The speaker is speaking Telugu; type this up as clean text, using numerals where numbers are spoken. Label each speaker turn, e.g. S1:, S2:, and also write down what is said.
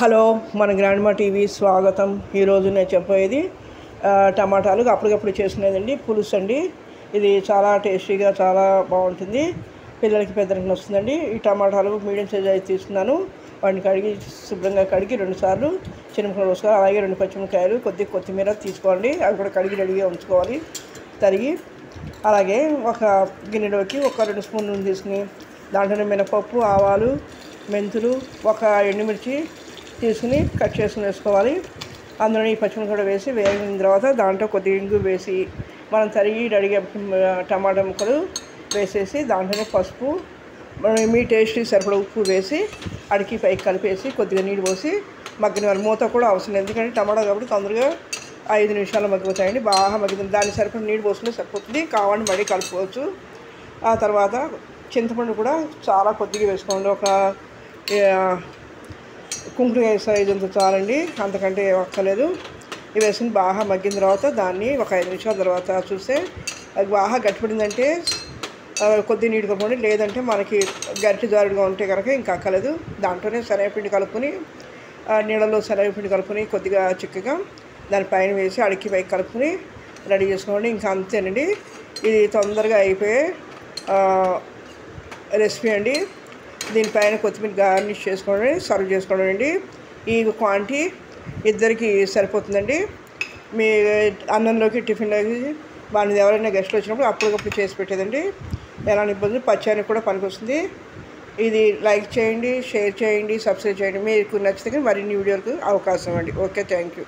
S1: హలో, మన గ్రాండ్మా టీవీ స్వాగతం. ఈరోజు నేను చెప్పేది టమాటాలు అప్పటికప్పుడు చేసుకునేదండి. పులుసు అండి. ఇది చాలా టేస్టీగా చాలా బాగుంటుంది. పిల్లలకి పెద్దలకి వస్తుందండి. ఈ టమాటాలు మీడియం సైజ్ అయితే తీసుకున్నాను. వాటిని కడిగి శుభ్రంగా కడిగి 2 సార్లు చిన్నపిల్లలు వస్తారు. అలాగే 2 పచ్చిమిరపకాయలు, కొద్దిగా కొత్తిమీర తీసుకోండి. అవి కూడా కడిగి రెడీగా ఉంచుకోవాలి తరిగి. అలాగే ఒక గిన్నెలోకి ఒక 2 స్పూన్లు నూనె తీసుకుని దాంట్లోనే మినపప్పు, ఆవాలు, మెంతులు, ఒక ఎండుమిర్చి తీసుకుని కట్ చేసుకుని వేసుకోవాలి. అందులో ఈ పచ్చిమిరపకాయ వేసి వేగిన తర్వాత దాంట్లో కొద్దిగా ఇంగు వేసి మనం తరిగి రెడీగా టమాటా ముక్కలు వేసేసి దాంట్లోనే పసుపు, మీ టేస్ట్కి సరిపడా ఉప్పు వేసి అడికి పైకి కలిపేసి కొద్దిగా నీళ్ళు పోసి మగ్గిన వాళ్ళు మూత కూడా అవసరం లేదు. ఎందుకంటే టమాటా కాబట్టి తొందరగా 5 నిమిషాలు మగ్గిపోతాయండి. బాగా మగ్గుతుంది. దానికి సరిపడా నీళ్ళు పోసుకుంటే సరిపోతుంది. కావాలని మళ్ళీ కలుపుకోవచ్చు. ఆ తర్వాత చింతపండు కూడా చాలా కొద్దిగా వేసుకోండి. ఒక కుంకుడుకాయ సైజ్ అంత చాలండి, అంతకంటే అక్కర్లేదు. ఇవి వేసుకుని బాగా మగ్గిన తర్వాత దాన్ని ఒక 5 నిమిషాల తర్వాత చూస్తే అది బాగా గట్టిపడిందంటే కొద్ది నీళ్ళు కలుపుకోండి. లేదంటే మనకి గరిటె జారుడుగా ఉంటే కనుక ఇంకా అక్కర్లేదు. దాంట్లోనే శనగపిండి కలుపుకొని నీళ్ళలో శనగపిండి కలుపుకొని కొద్దిగా చిక్కగా దానిపైన వేసి అడికి పైకి కలుపుకొని రెడీ చేసుకోండి. ఇంకా అంతేనండి. ఇది తొందరగా అయిపోయే రెసిపీ అండి. దీనిపైన కొత్తిమీర గార్నిష్ చేసుకోండి, సర్వ్ చేసుకోండి అండి. ఈ క్వాంటిటీ ఇద్దరికి సరిపోతుందండి. మీ అన్నంలోకి, టిఫిన్లోకి వాళ్ళని ఎవరైనా గెస్ట్లు వచ్చినప్పుడు అప్పటికప్పుడు చేసి పెట్టేదండి. ఎలాంటి ఇబ్బంది పచ్చానికి కూడా పనికొస్తుంది. ఇది లైక్ చేయండి, షేర్ చేయండి, సబ్స్క్రైబ్ చేయండి. మీకు నచ్చితే మరిన్ని వీడియోలకు అవకాశం అండి. Okay, thank you.